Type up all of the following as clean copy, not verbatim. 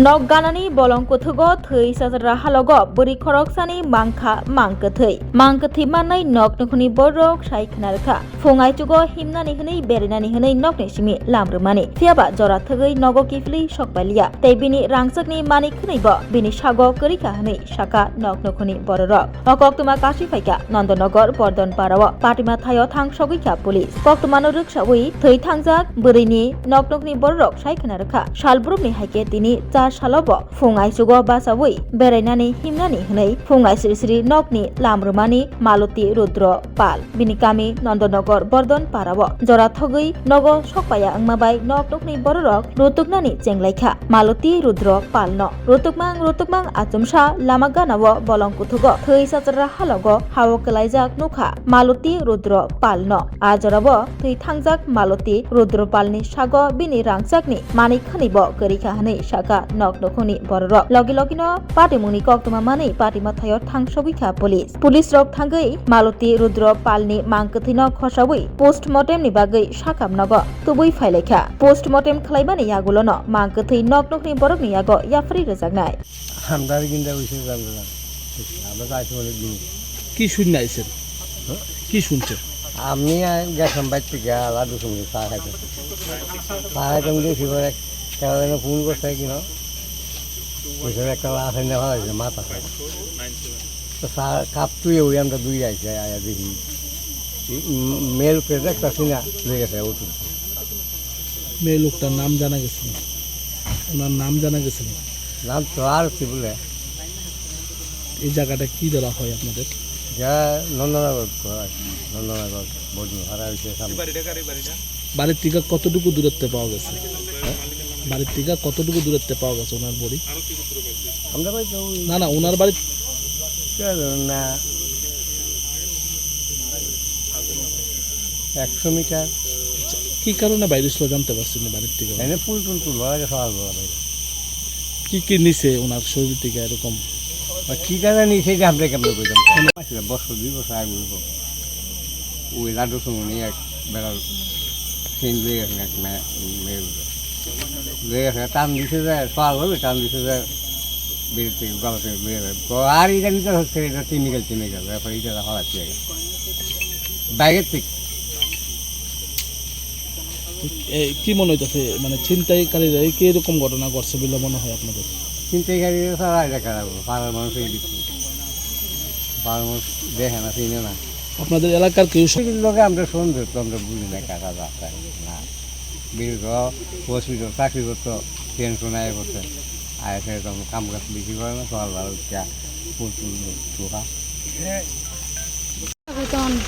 Nok ganani bolong kuthugo thei sajara halogo buri khoroksani mangkha mangkathei mangkathi manai nok nukhuni borok sai khnarkha fungai chugo himnani hwnei berinani hwnei nokni simi lamrumani thiaba jora thogoi nogo kifli sokbalia tebini rangchakni mani khuneibo bini sago korika hwnei saka nok nukhuni bororok okoktuma kashi phaika nandanagar bordon parawo patima thayo thangsogoikha police koktumano ruksawi thei thangjak burini nok nukni borok sai khnarkha salbrumni haike tini salobo fungai sugo basawui berainani himnani hnei fungai sri nokni lamrumani maluti rudro pal binikami nandanagar bordon parawo jora thogui nogo sokpaya angmabai nok nokni bororok rutuknani cenglaikha maluti rudro palno rutukmang achumsa lamaganawo bolong kuthugo thei sajara halogo hawo kalaijak nukha maluti rudro palno ajorabo thei thangjak maluti rudro palni sago bini rangchakni manik khanibo korika hnei saka nok nokhuni bororok logino patimuni koktuma mani patima thayo thangsogoikha police rok thangoi maluti rudro palni mangkathino khosawui postmortem ni bagoi sakamnago tubui phailekha postmortem khlaibani yagulono mangkathi nok nokni borokni yago yafri rejaknai আমদার কিনতে বসে জানলাম আমরা যাইতে বলে দিন কি শুনে আইছেন কি শুনছেন আমি গেছিলাম বাইর থেকে লাড্ডু সঙ্গে চা খাইতে চা খাইতাম দেখি পরে কেন ফোন করছে কিনা ওইসব একটা লাশ এনে ভালো হয়েছে মাথা খাই তো চা কাপ তুই ওই আমরা দুই আইছে আয়া দেখি মেল পেজে একটা সিনা হয়ে গেছে ওটু মেয়ে লোকটার নাম জানা গেছে ওনার নাম জানা গেছে নাম তো আর কি বলে এই জায়গাটা কি ধরা হয় আপনাদের যা নন্দনগর বড্ড হারা হয়েছে বাড়ির থেকে কতটুকু দূরত্বে পাওয়া গেছে বাড়ির থেকে কতটুকু দূরত্বে পাওয়া গেছে ওনার বাড়ি আমরা ভাই না ওনার বাড়ি না 100 মিটার কি কারণে বাইরে ছিল জানতে পারছেন না বাড়ির থেকে এনে ফুল লাগে সকাল বেলা কি নিছে ওনার শরীর থেকে এরকম কি কারণে নিছে যে আমরা কেমন কইতাম বছর 2 বছর আগে বলবো ওই লাড্ডু সঙ্গে নিয়ে এক বেড়াল সেন দিয়ে গেছেন এক মেয়ে টান দিছে যায় সকাল হবে টান দিছে যায় বেড়ে থেকে গলা থেকে বেড়ে যায় আর এটা নিতে হচ্ছে এটা কেমিক্যাল ব্যাপার এটা হওয়াচ্ছি আগে বাইরের থেকে কি মনে হইতেছে মানে ছিনতাইকারীরা কি এরকম ঘটনা ঘটছে বলে মনে হয় আপনাদের ছিনতাইকারীরা ছাড়া এটা খারাপ পাড়ার মানুষ এই দিচ্ছে পাড়ার মানুষ দেখে না চিনে না আপনাদের এলাকার কেউ লোকে আমরা সুন্দর তো আমরা বুঝি না কাকা যাচ্ছে না দীর্ঘ হসপিটাল চাকরি করতো টেনশন আয় করছে আয়সে তখন কাম কাজ বেশি করে না সকাল ভালো ফুল টোকা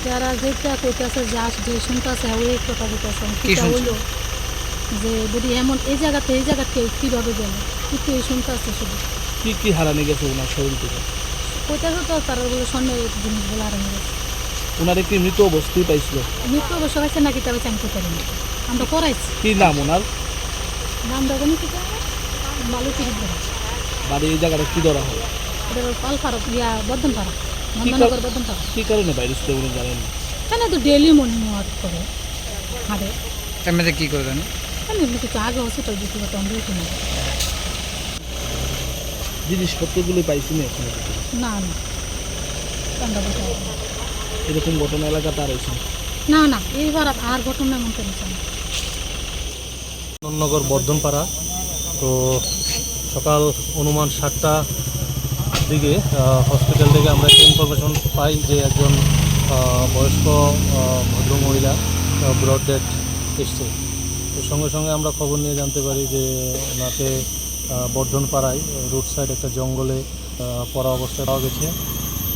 যারা যেটা কইতেছে যে শুনতেছে ওই কথা বলতেছে কিটা হইলো যে যদি এমন এই জায়গাতে কেউ কীভাবে গেল কিন্তু এই শুনতেছে শুধু কি হারানি গেছে ওনার শরীর থেকে কইতেছে তো তারা বলে স্বর্ণের জিনিসগুলো হারানো গেছে ওনার একটি মৃত অবস্থায় পাইছিল মৃত্যু অবশ্য হয়েছে নাকি তবে আমি করতে পারি না আমরা করাইছি কি নাম ওনার নাম দেবেন কি মালুতি বাড়ি এই জায়গাটা কি ধরা হয় এটা পাল ফারক বর্ধন ফারক নন্দনগর বর্ধন ফারক কি কারণে বাইরে ছিল উনি জানেন কেন তো ডেলি মর্নিং ওয়াক করে হাঁটে এমনিতে কী করে জানেন আমি এমনি কিছু আগে হসপিটাল দিতে পারতাম আমরা কিনে জিনিসপত্রগুলো পাইছি না এখানে না আমরা বলতে পারবো না। এরকম ঘটনা এলাকাতে আর হয়েছে না এইবার আর ঘটনা এমন করেছে না নন্দনগর বর্ধনপাড়া তো সকাল অনুমান 7টার দিকে হসপিটাল থেকে আমরা একটা ইনফরমেশন পাই যে একজন বয়স্ক ভদ্রমহিলা ব্রড ডেথ এসছে তো সঙ্গে সঙ্গে আমরা খবর নিয়ে জানতে পারি যে ওনাকে বর্ধনপাড়ায় রোড সাইড একটা জঙ্গলে পড়া অবস্থায় পাওয়া গেছে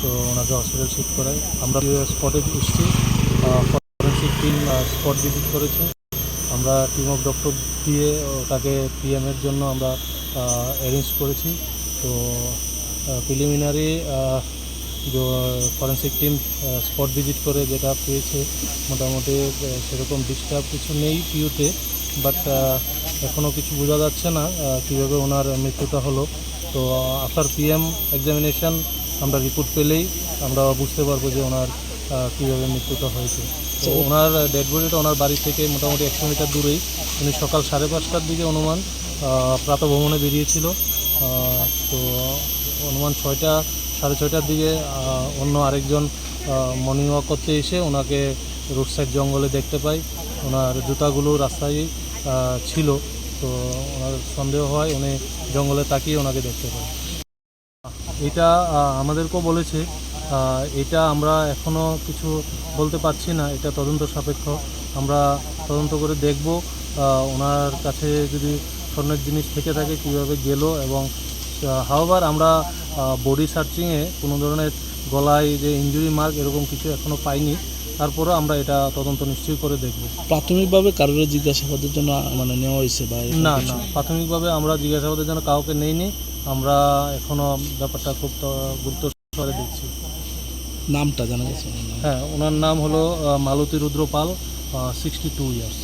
তো ওনাকে হসপিটাল শিফট করায় আমরা স্পটে এসেছি ফরেন্সিক টিম স্পট ভিজিট করেছে আমরা টিম অফ ডক্টর দিয়ে তাকে পিএমের জন্য আমরা অ্যারেঞ্জ করেছি তো প্রিলিমিনারি যে ফরেন্সিক টিম স্পট ভিজিট করে যেটা পেয়েছে মোটামুটি সেরকম ডিস্টার্ব কিছু নেই পিউতে বাট এখনও কিছু বোঝা যাচ্ছে না কীভাবে ওনার মৃত্যুটা হলো তো আফটার পিএম এক্সামিনেশন আমরা রিপোর্ট পেলেই আমরা বুঝতে পারবো যে ওনার কীভাবে মৃত্যুটা হয়েছে তো ওনার ডেড বডিটা ওনার বাড়ি থেকে মোটামুটি 100 মিটার দূরেই উনি সকাল 5:30টার দিকে অনুমান প্রাতঃভ্রমণে বেরিয়েছিল। তো অনুমান 6:30টার দিকে অন্য আরেকজন মর্নিং ওয়াক করতে এসে ওনাকে রোড সাইড জঙ্গলে দেখতে পাই। ওনার জুতাগুলো রাস্তায় ছিল, তো ওনার সন্দেহ হয়, উনি জঙ্গলে তাকিয়ে ওনাকে দেখতে পাই। এটা আমাদেরকেও বলেছে, এটা আমরা এখনও কিছু বলতে পারছি না, এটা তদন্ত সাপেক্ষ। আমরা তদন্ত করে দেখব ওনার কাছে যদি স্বর্ণের জিনিস থেকে থাকে কীভাবে গেল, এবং হাওয়ার আমরা বডি সার্চিংয়ে কোনো ধরনের গলায় যে ইনজুরি মার্ক এরকম কিছু এখনও পাইনি। তারপরেও আমরা এটা তদন্ত নিশ্চয়ই করে দেখব। প্রাথমিকভাবে কারোর জিজ্ঞাসাবাদের জন্য মানে নেওয়া হয়েছে বা এরকম না কিছু? না, প্রাথমিকভাবে আমরা জিজ্ঞাসাবাদের জন্য কাউকে নেইনি। আমরা এখনও ব্যাপারটা খুব গুরুত্ব সহকারে দেখছি। নামটা জানা গেছে ওনার নাম? হ্যাঁ, ওনার নাম হলো মালতী রুদ্র পাল, 62 ইয়ার্স।